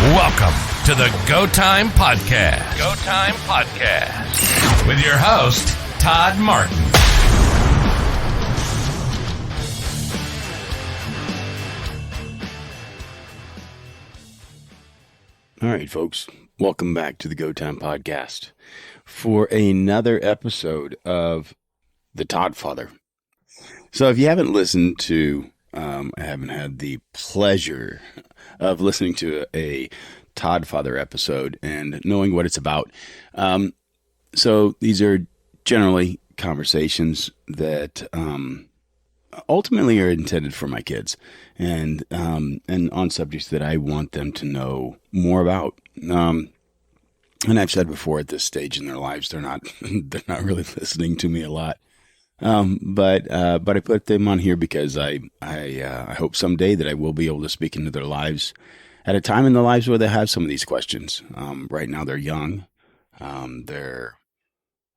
Welcome to the Go Time Podcast. Go Time Podcast. With your host, Todd Martin. All right, folks. Welcome back to the Go Time Podcast for another episode of the ToddFather. So if you haven't listened to, I haven't had the pleasure of listening to a ToddFather episode and knowing what it's about. So these are generally conversations that ultimately are intended for my kids and on subjects that I want them to know more about. And I've said before, at this stage in their lives, they're not really listening to me a lot. But I put them on here because I hope someday that I will be able to speak into their lives at a time in their lives where they have some of these questions. Right now they're young. They're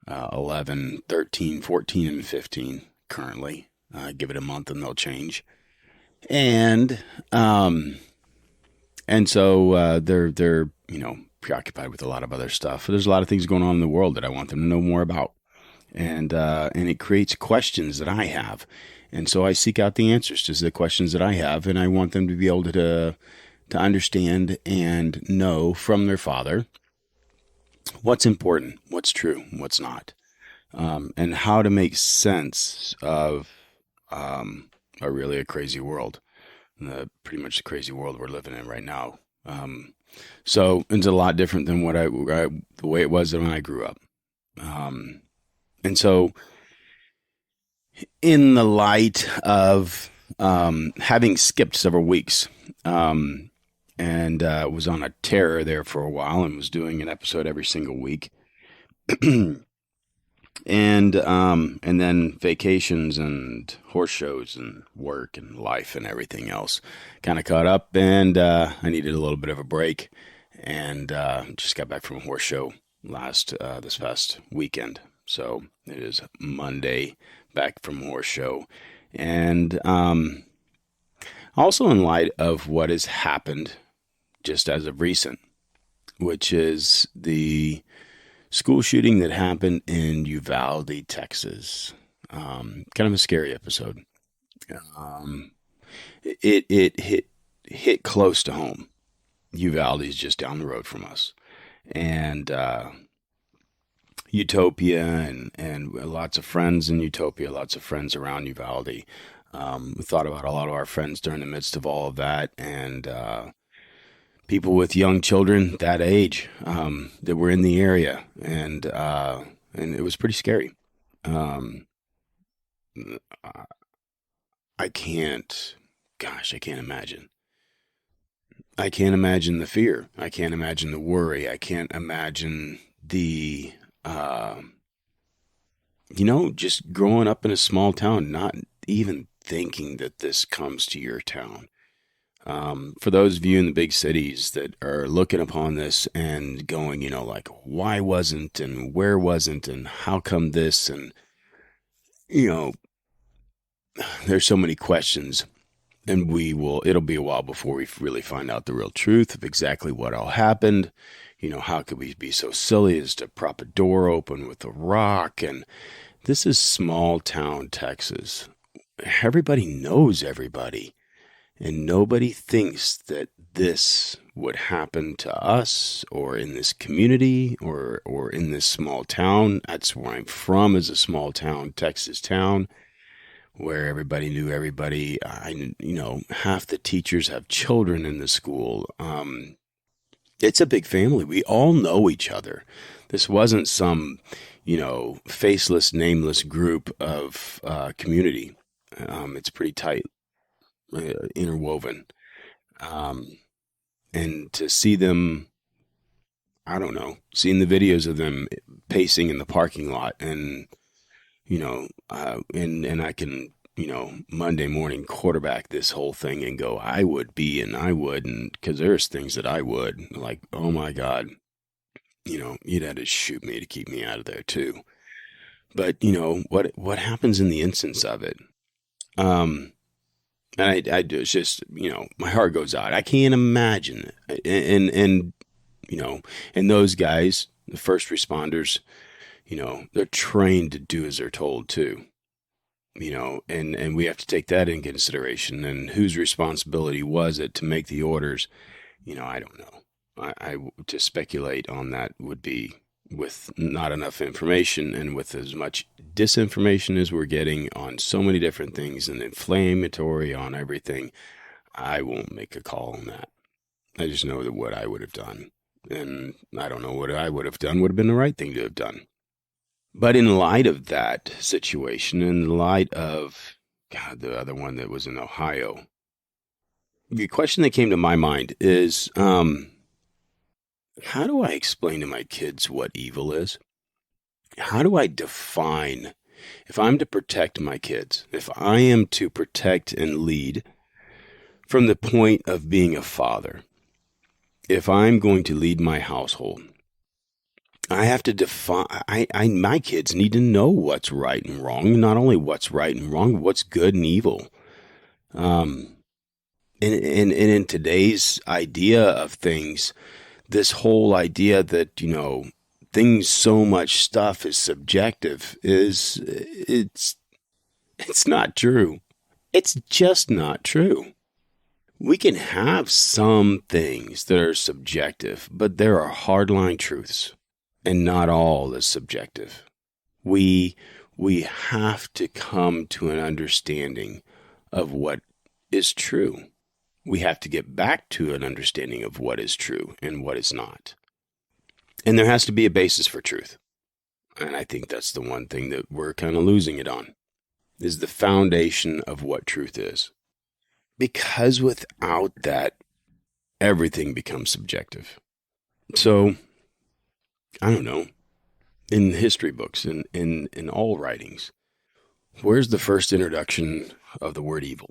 11, 13, 14, and 15 currently. Give it a month and they'll change. And so they're preoccupied with a lot of other stuff. There's a lot of things going on in the world that I want them to know more about. And it creates questions that I have. And so I seek out the answers to the questions that I have, and I want them to be able to understand and know from their father what's important, what's true, what's not, and how to make sense of a crazy world, pretty much the crazy world we're living in right now. So it's a lot different than the way it was when I grew up. And so in the light of having skipped several weeks and was on a tear there for a while and was doing an episode every single week, and then vacations and horse shows and work and life and everything else kind of caught up, and I needed a little bit of a break, and just got back from a horse show this past weekend. So it is Monday, back from horse show. And also in light of what has happened just as of recent, which is the school shooting that happened in Uvalde, Texas. Kind of a scary episode. It hit close to home. Uvalde is just down the road from us. And Utopia and lots of friends in Utopia, lots of friends around Uvalde. We thought about a lot of our friends during the midst of all of that, and people with young children that age that were in the area, and it was pretty scary. I can't imagine. I can't imagine the fear. I can't imagine the worry. I can't imagine the just growing up in a small town, not even thinking that this comes to your town. For those of you in the big cities that are looking upon this and going, why wasn't and where wasn't and how come this? And, there's so many questions, and it'll be a while before we really find out the real truth of exactly what all happened. How could we be so silly as to prop a door open with a rock? And this is small town Texas. Everybody knows everybody. And nobody thinks that this would happen to us or in this community or in this small town. That's where I'm from, is a small town, Texas town, where everybody knew everybody. Half the teachers have children in the school. It's a big family. We all know each other. This wasn't some, faceless, nameless group of community. It's pretty tight, interwoven. And to see them, seeing the videos of them pacing in the parking lot, and, and I can, Monday morning quarterback this whole thing and go, I would be, and I would, and because there's things that I would, like, oh my God, you'd have to shoot me to keep me out of there too. But what happens in the instance of it? And I do. It's just, my heart goes out. I can't imagine. And and those guys, the first responders, they're trained to do as they're told too. And we have to take that in consideration. And whose responsibility was it to make the orders? I don't know. To speculate on that would be with not enough information, and with as much disinformation as we're getting on so many different things and inflammatory on everything. I won't make a call on that. I just know that what I would have done, and I don't know what I would have done, would have been the right thing to have done. But in light of that situation, in light of, God, the other one that was in Ohio, the question that came to my mind is, how do I explain to my kids what evil is? How do I define, if I'm to protect my kids, if I am to protect and lead from the point of being a father, if I'm going to lead my household, I have to define, my kids need to know what's right and wrong, not only what's right and wrong, but what's good and evil. And in today's idea of things, this whole idea that, things, so much stuff is subjective, it's not true. It's just not true. We can have some things that are subjective, but there are hardline truths, and not all is subjective. We have to come to an understanding of what is true. We have to get back to an understanding of what is true and what is not. And there has to be a basis for truth. And I think that's the one thing that we're kind of losing it on, is the foundation of what truth is. Because without that, everything becomes subjective. So, I don't know, in history books, in all writings, where's the first introduction of the word evil?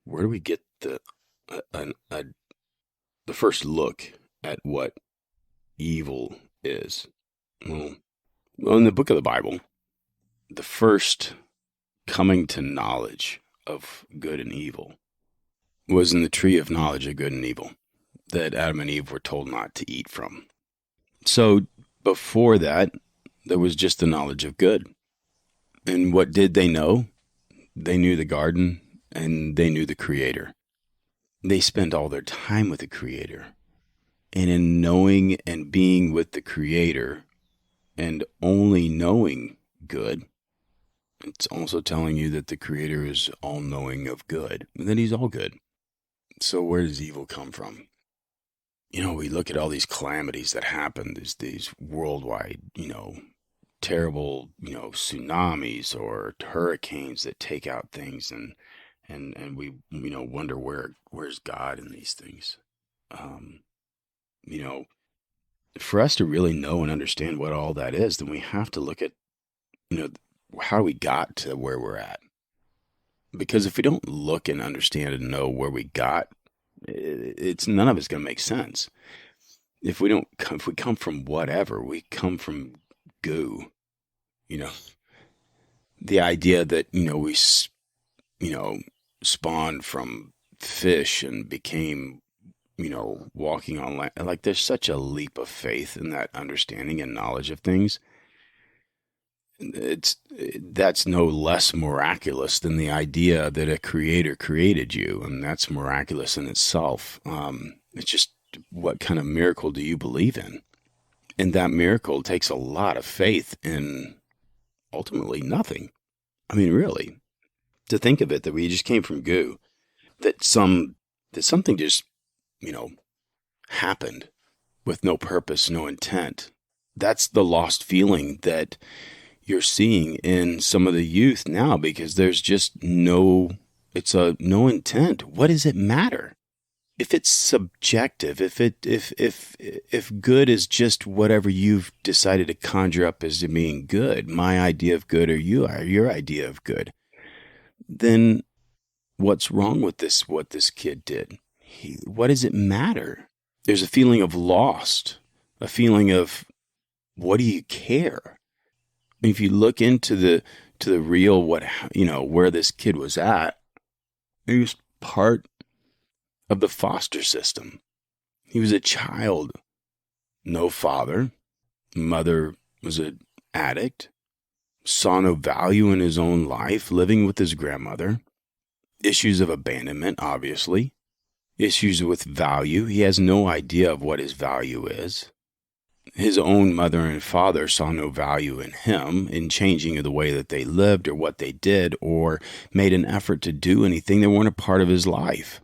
Where do we get the first look at what evil is? Well, in the book of the Bible, the first coming to knowledge of good and evil was in the tree of knowledge of good and evil that Adam and Eve were told not to eat from. So before that, there was just the knowledge of good. And what did they know? They knew the garden and they knew the Creator. They spent all their time with the Creator. And in knowing and being with the Creator and only knowing good, it's also telling you that the Creator is all-knowing of good, and that He's all good. So where does evil come from? We look at all these calamities that happen, these worldwide, terrible, tsunamis or hurricanes that take out things, and we, wonder where's God in these things. For us to really know and understand what all that is, then we have to look at, how we got to where we're at. Because if we don't look and understand and know where we got, it's none of it's going to make sense. If we come from whatever, we come from goo. The idea that, we, spawned from fish and became, walking on land. Like, there's such a leap of faith in that understanding and knowledge of things. That's no less miraculous than the idea that a creator created you, and that's miraculous in itself. It's just, what kind of miracle do you believe in? And that miracle takes a lot of faith in ultimately nothing. I mean, really, to think of it that we just came from goo, that something just, happened with no purpose, no intent. That's the lost feeling that you're seeing in some of the youth now, because there's just no intent. What does it matter? If it's subjective, if good is just whatever you've decided to conjure up as being good, my idea of good or your idea of good, then what's wrong with this, what this kid did? What does it matter? There's a feeling of lost, a feeling of, what do you care? If you look into the real, where this kid was at, he was part of the foster system. He was a child. No father. Mother was an addict. Saw no value in his own life, living with his grandmother. Issues of abandonment, obviously. Issues with value. He has no idea of what his value is. His own mother and father saw no value in him, in changing the way that they lived or what they did, or made an effort to do anything. They weren't a part of his life.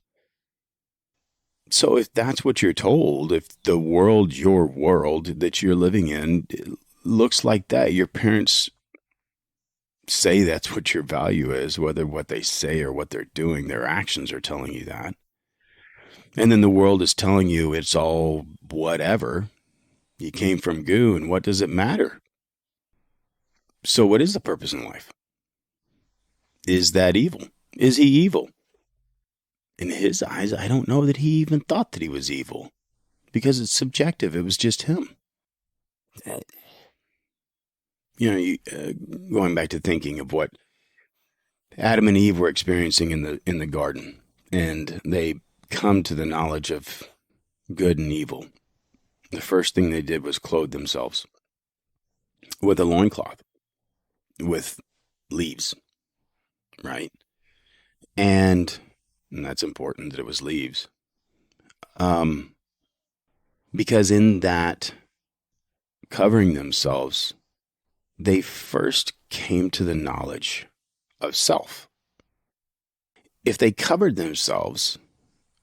So if that's what you're told, if the world, your world that you're living in, looks like that, your parents say that's what your value is, whether what they say or what they're doing, their actions are telling you that. And then the world is telling you it's all whatever. You came from goo, and what does it matter? So what is the purpose in life? Is that evil? Is he evil? In his eyes, I don't know that he even thought that he was evil, because it's subjective. It was just him. Going back to thinking of what Adam and Eve were experiencing in the garden, and they come to the knowledge of good and evil. The first thing they did was clothe themselves with a loincloth, with leaves, right? And that's important that it was leaves. Because in that covering themselves, they first came to the knowledge of self. If they covered themselves,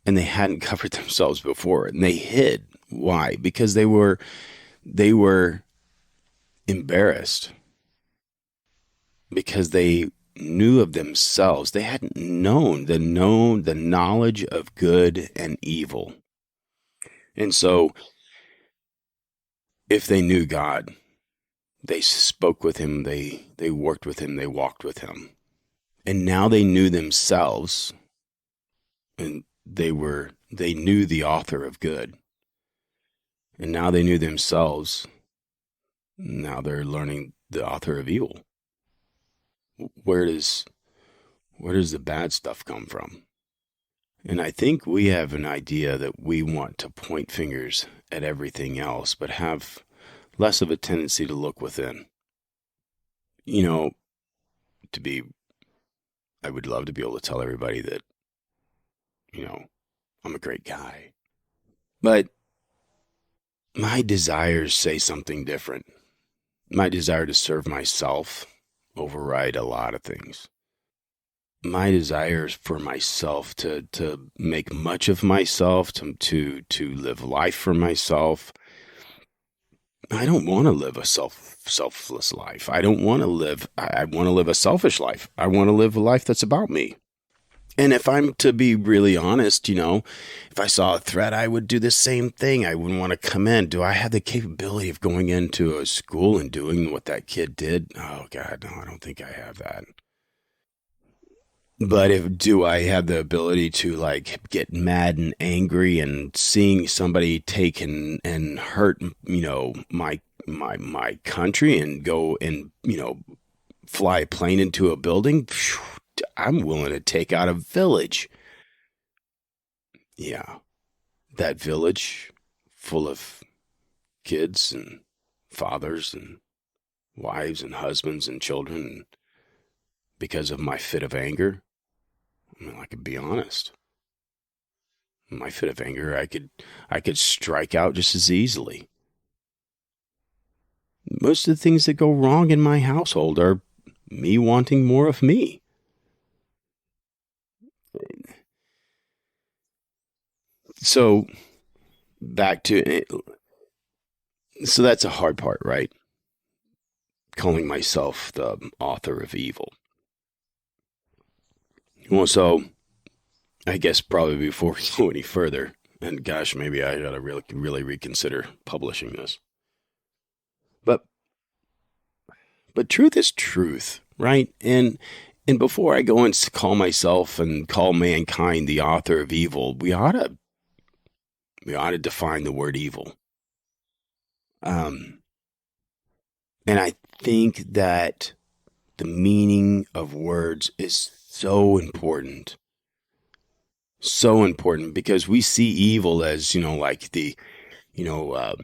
and they hadn't covered themselves before, and they hid, why? Because they were embarrassed, because they knew of themselves. They hadn't known the knowledge of good and evil. And so if they knew God, they spoke with him, they worked with him, they walked with him. And now they knew themselves, and they knew the author of good. And now they knew themselves. Now they're learning the author of evil. Where does the bad stuff come from? And I think we have an idea that we want to point fingers at everything else, but have less of a tendency to look within. I would love to be able to tell everybody that, I'm a great guy. But my desires say something different. My desire to serve myself override a lot of things. My desires for myself to make much of myself, to live life for myself. I don't want to live a selfless life. I want to live a selfish life. I want to live a life that's about me. And if I'm to be really honest, if I saw a threat, I would do the same thing. I wouldn't want to come in. Do I have the capability of going into a school and doing what that kid did? Oh, God, no, I don't think I have that. But do I have the ability to get mad and angry and seeing somebody take and hurt, my country and go and, fly a plane into a building? I'm willing to take out a village. Yeah. That village full of kids and fathers and wives and husbands and children, because of my fit of anger. I could be honest. My fit of anger, I could strike out just as easily. Most of the things that go wrong in my household are me wanting more of me. So back to, so that's a hard part, right? Calling myself the author of evil. Well, so I guess probably before we go any further, and gosh, maybe I gotta really reconsider publishing this. But truth is truth, right? And before I go and call myself and call mankind the author of evil, we ought to define the word evil. And I think that the meaning of words is so important. So important, because we see evil as, like the, you know, uh,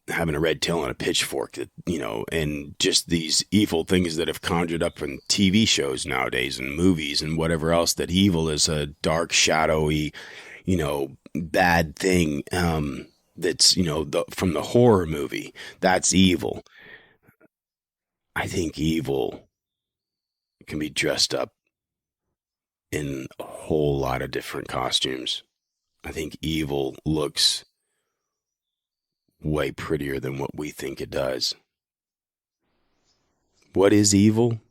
having a red tail and a pitchfork, and just these evil things that have conjured up in TV shows nowadays and movies and whatever else, that evil is a dark, shadowy, bad thing. That's, from the horror movie, that's evil. I think evil can be dressed up in a whole lot of different costumes. I think evil looks way prettier than what we think it does. What is evil?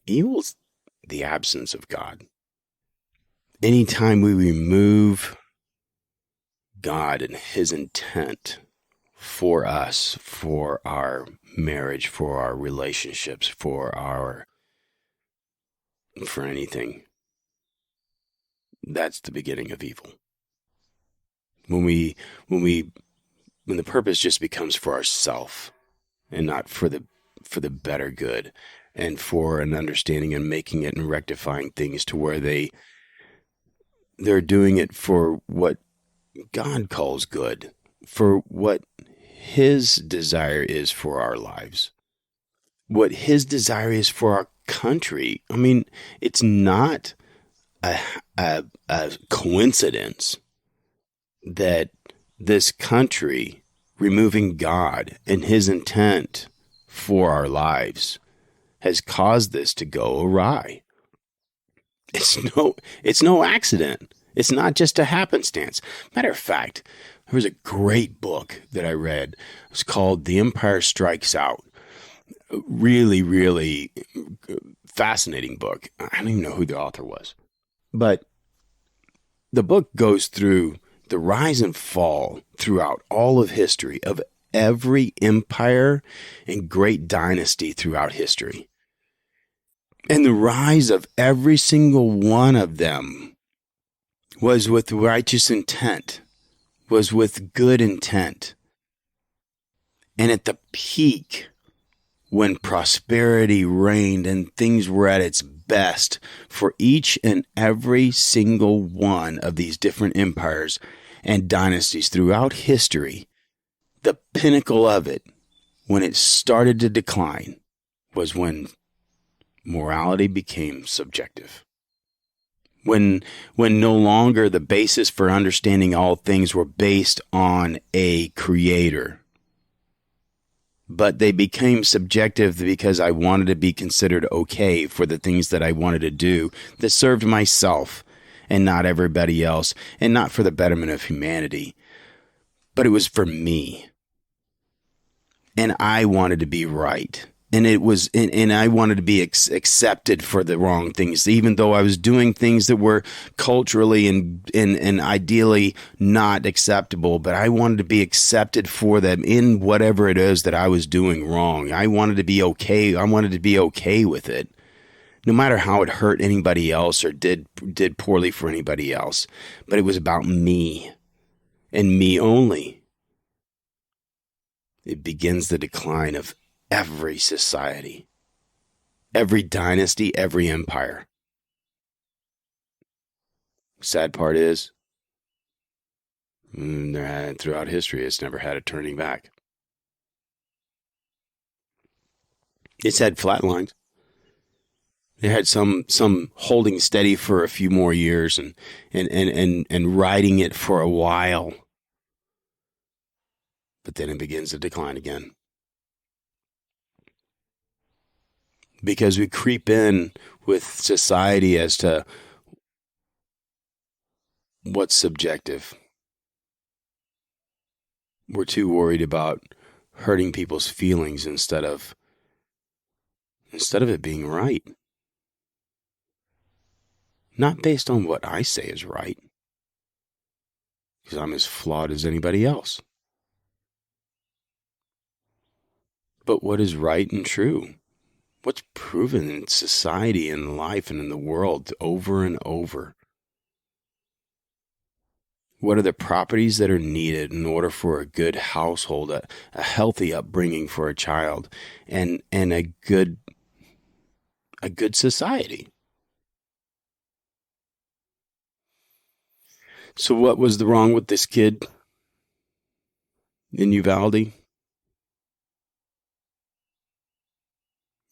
Evil's the absence of God. Anytime we remove God and his intent for us, for our marriage, for our relationships, for anything, that's the beginning of evil. When the purpose just becomes for ourself and not for the better good, and for an understanding and making it and rectifying things to where they're doing it for what God calls good, for what his desire is for our lives, what his desire is for our country. I mean, it's not a coincidence that this country, removing God and his intent for our lives, has caused this to go awry. It's no accident. It's not just a happenstance. Matter of fact, there was a great book that I read. It was called The Empire Strikes Out. Really, really fascinating book. I don't even know who the author was. But the book goes through the rise and fall throughout all of history of every empire and great dynasty throughout history. And the rise of every single one of them was with righteous intent, was with good intent. And at the peak, when prosperity reigned and things were at its best for each and every single one of these different empires and dynasties throughout history, the pinnacle of it, when it started to decline, was when morality became subjective. When no longer the basis for understanding all things were based on a creator, but they became subjective because I wanted to be considered okay for the things that I wanted to do that served myself and not everybody else, and not for the betterment of humanity, but it was for me. And I wanted to be right. And it was, and I wanted to be accepted for the wrong things, even though I was doing things that were culturally and ideally not acceptable. But I wanted to be accepted for them in whatever it is that I was doing wrong. I wanted to be okay. I wanted to be okay with it, no matter how it hurt anybody else or did poorly for anybody else. But it was about me and me only. It begins the decline of every society, every dynasty, every empire. Sad part is, throughout history, it's never had a turning back. It's had flat lines. It had some holding steady for a few more years and riding it for a while. But then it begins to decline again. Because we creep in with society as to what's subjective. We're too worried about hurting people's feelings instead of it being right. Not based on what I say is right, because I'm as flawed as anybody else. But what is right and true? What's proven in society and life and in the world over and over? What are the properties that are needed in order for a good household, a healthy upbringing for a child, and a good society? So what was the wrong with this kid in Uvalde?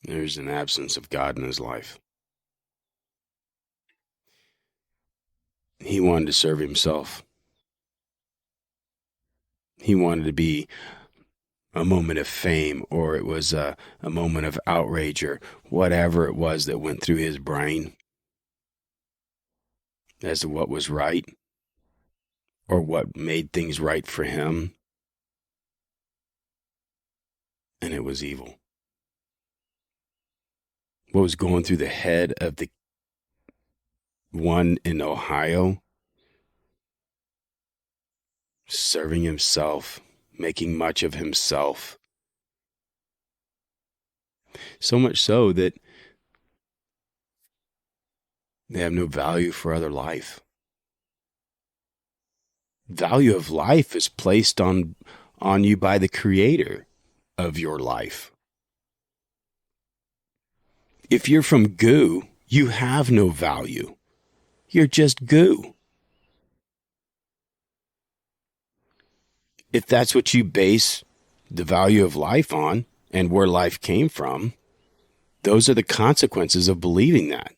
There's an absence of God in his life. He wanted to serve himself. He wanted to be a moment of fame, or it was a moment of outrage, or whatever it was that went through his brain as to what was right, or what made things right for him. And it was evil. What was going through the head of the one in Ohio? Serving himself, making much of himself. So much so that they have no value for other life. Value of life is placed on you by the creator of your life. If you're from goo, you have no value. You're just goo. If that's what you base the value of life on and where life came from, those are the consequences of believing that.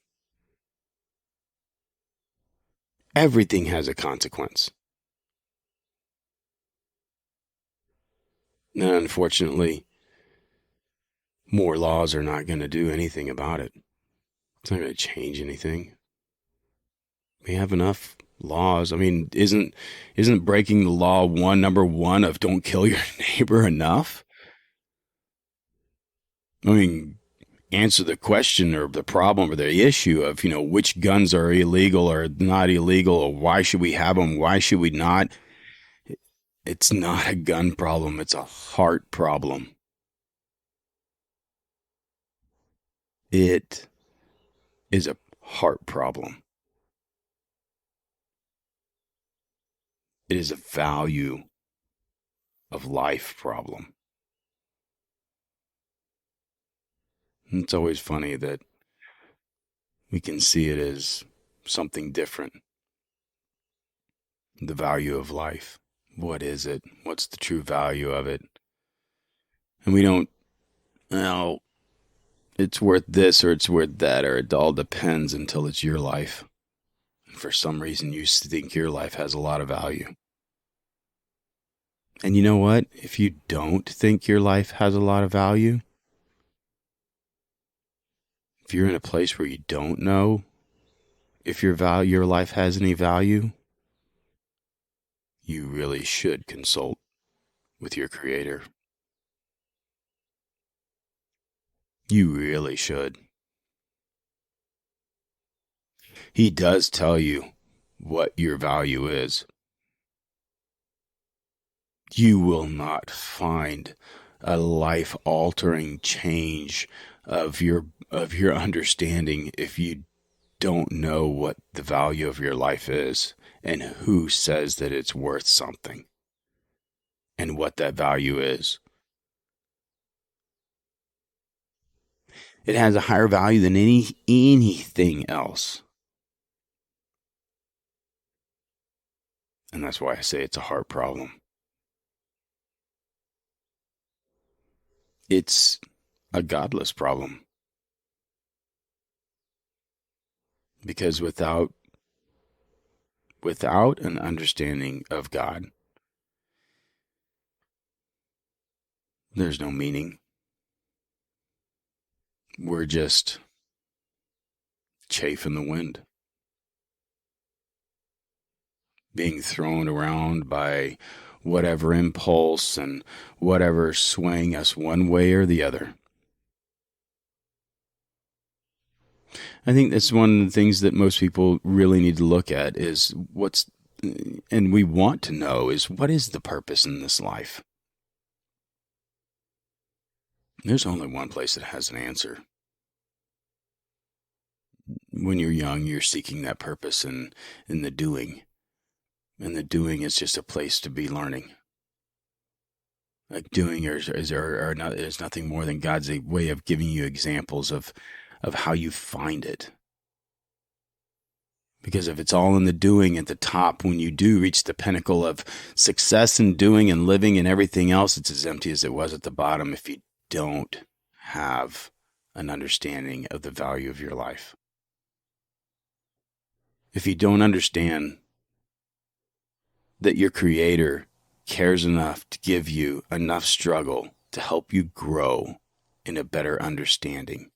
Everything has a consequence. And unfortunately, more laws are not going to do anything about it. It's not going to change anything. We have enough laws. I mean, isn't breaking the law number one of don't kill your neighbor enough? I mean, answer the question or the problem or the issue of, which guns are illegal or not illegal, or why should we have them? Why should we not? It's not a gun problem. It's a heart problem. It is a heart problem. It is a value of life problem. And it's always funny that we can see it as something different. The value of life. What is it? What's the true value of it? And we don't, it's worth this or it's worth that, or it all depends until it's your life. And for some reason, you think your life has a lot of value. And you know what? If you don't think your life has a lot of value, if you're in a place where you don't know if your life has any value, you really should consult with your creator. You really should. He does tell you what your value is. You will not find a life-altering change of your understanding if you don't know what the value of your life is and who says that it's worth something and what that value is. It has a higher value than anything else. And that's why I say it's a heart problem. It's a godless problem. Because without an understanding of God, there's no meaning. We're just chaff in the wind, being thrown around by whatever impulse and whatever swaying us one way or the other. I think that's one of the things that most people really need to look at is and we want to know is, what is the purpose in this life? There's only one place that has an answer. When you're young, you're seeking that purpose in the doing. And the doing is just a place to be learning. Like doing is nothing more than God's way of giving you examples of how you find it. Because if it's all in the doing at the top, when you do reach the pinnacle of success in doing and living and everything else, it's as empty as it was at the bottom if you don't have an understanding of the value of your life. If you don't understand that your Creator cares enough to give you enough struggle to help you grow in a better understanding.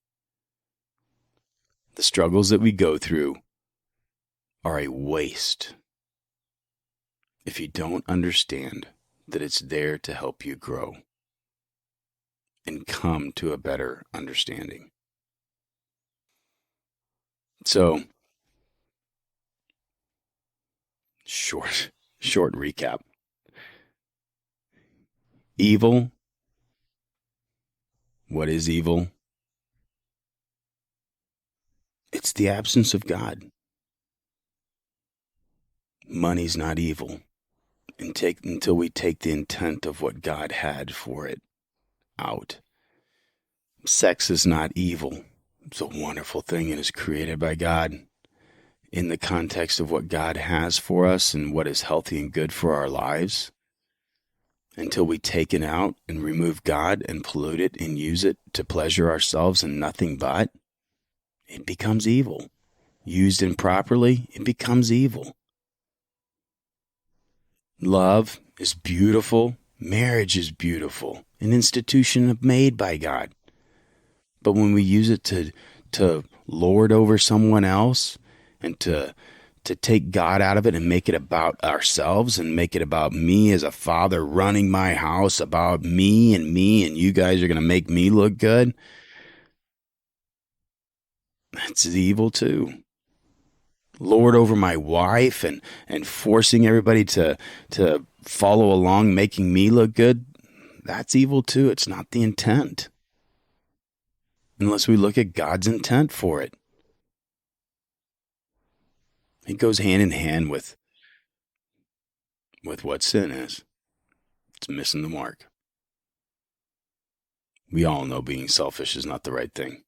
The struggles that we go through are a waste if you don't understand that it's there to help you grow and come to a better understanding. So, short recap. Evil. What is evil? It's the absence of God. Money's not evil until we take the intent of what God had for it out. Sex is not evil. It's a wonderful thing and is created by God in the context of what God has for us and what is healthy and good for our lives. Until we take it out and remove God and pollute it and use it to pleasure ourselves and nothing but, it becomes evil. Used improperly, it becomes evil. Love is beautiful. Marriage is beautiful. An institution made by God. But when we use it to lord over someone else and to take God out of it and make it about ourselves and make it about me as a father running my house, about me and you guys are going to make me look good, that's evil too. Lord over my wife and forcing everybody to follow along, making me look good, that's evil too. It's not the intent. Unless we look at God's intent for it. It goes hand in hand with what sin is. It's missing the mark. We all know being selfish is not the right thing.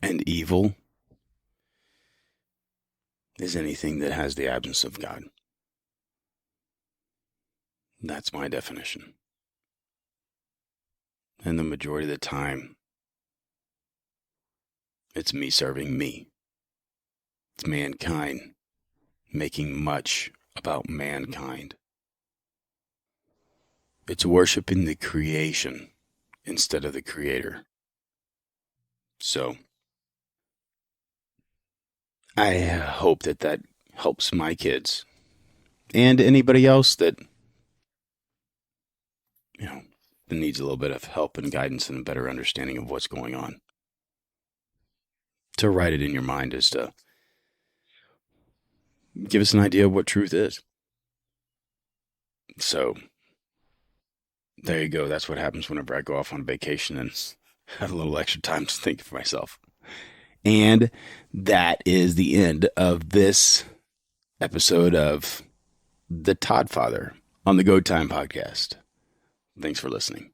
And evil is anything that has the absence of God. That's my definition. And the majority of the time, it's me serving me. It's mankind making much about mankind. It's worshiping the creation instead of the Creator. So, I hope that helps my kids and anybody else that, that needs a little bit of help and guidance and a better understanding of what's going on. To write it in your mind is to give us an idea of what truth is. So, there you go. That's what happens whenever I go off on vacation and have a little extra time to think for myself. And that is the end of this episode of the ToddFather on the Go Time podcast. Thanks for listening.